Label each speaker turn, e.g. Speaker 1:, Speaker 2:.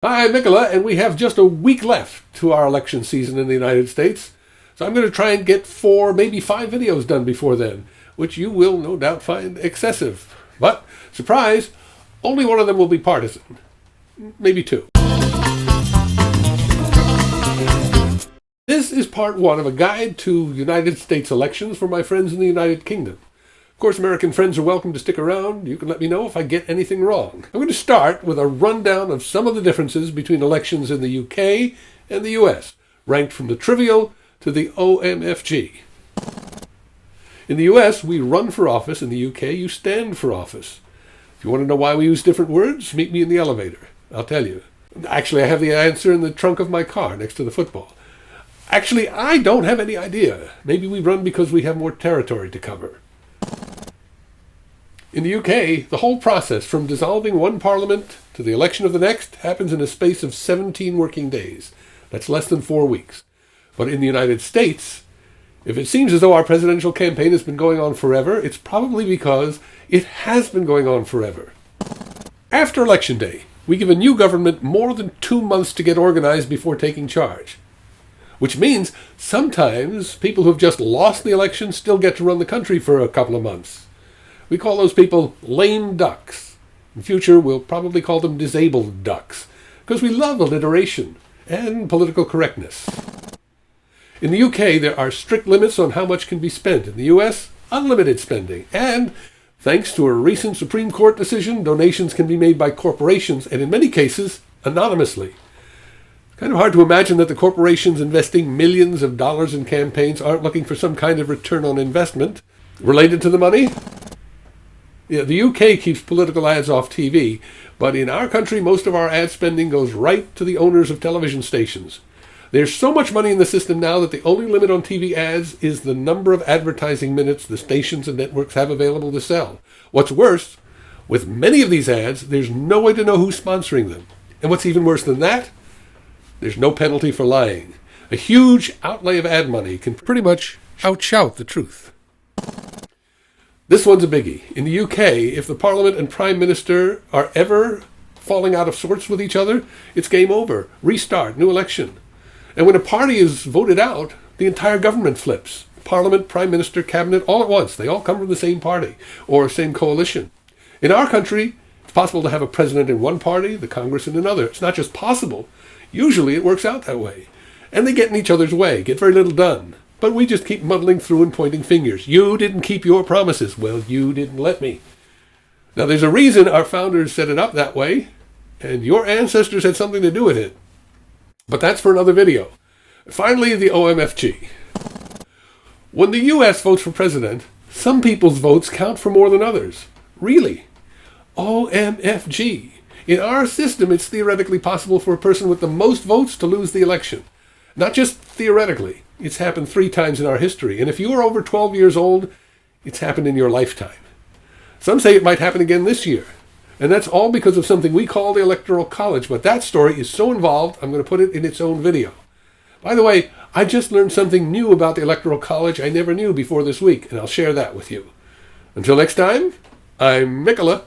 Speaker 1: Hi, I'm Nicola, and we have just a week left to our election season in the United States. So I'm going to try and get 4, maybe 5 videos done before then, which you will no doubt find excessive. But, surprise, only one of them will be partisan. Maybe 2. This is part 1 of a guide to United States elections for my friends in the United Kingdom. Of course, American friends are welcome to stick around. You can let me know if I get anything wrong. I'm going to start with a rundown of some of the differences between elections in the UK and the US, ranked from the trivial to the OMFG. In the US, we run for office. In the UK, you stand for office. If you want to know why we use different words, meet me in the elevator. I'll tell you. Actually, I have the answer in the trunk of my car next to the football. Actually, I don't have any idea. Maybe we run because we have more territory to cover. In the UK, the whole process from dissolving one parliament to the election of the next happens in a space of 17 working days. That's less than 4 weeks. But in the United States, if it seems as though our presidential campaign has been going on forever, it's probably because it has been going on forever. After Election Day, we give a new government more than 2 months to get organized before taking charge. Which means sometimes people who've just lost the election still get to run the country for a couple of months. We call those people lame ducks. In future, we'll probably call them disabled ducks, because we love alliteration and political correctness. In the UK, there are strict limits on how much can be spent. In the US, unlimited spending. And, thanks to a recent Supreme Court decision, donations can be made by corporations, and in many cases, anonymously. It's kind of hard to imagine that the corporations investing millions of dollars in campaigns aren't looking for some kind of return on investment related to the money. Yeah, the UK keeps political ads off TV, but in our country, most of our ad spending goes right to the owners of television stations. There's so much money in the system now that the only limit on TV ads is the number of advertising minutes the stations and networks have available to sell. What's worse, with many of these ads, there's no way to know who's sponsoring them. And what's even worse than that, there's no penalty for lying. A huge outlay of ad money can pretty much outshout the truth. This one's a biggie. In the UK, if the Parliament and Prime Minister are ever falling out of sorts with each other, it's game over. Restart, new election. And when a party is voted out, the entire government flips. Parliament, Prime Minister, Cabinet, all at once. They all come from the same party or same coalition. In our country, it's possible to have a president in one party, the Congress in another. It's not just possible. Usually it works out that way. And they get in each other's way, get very little done. But we just keep muddling through and pointing fingers. You didn't keep your promises. Well, you didn't let me. Now, there's a reason our founders set it up that way, and your ancestors had something to do with it. But that's for another video. Finally, the OMFG. When the US votes for president, some people's votes count for more than others. Really? OMFG. In our system, it's theoretically possible for a person with the most votes to lose the election. Not just theoretically. It's happened 3 times in our history. And if you are over 12 years old, it's happened in your lifetime. Some say it might happen again this year. And that's all because of something we call the Electoral College. But that story is so involved, I'm going to put it in its own video. By the way, I just learned something new about the Electoral College I never knew before this week, and I'll share that with you. Until next time, I'm Nicola.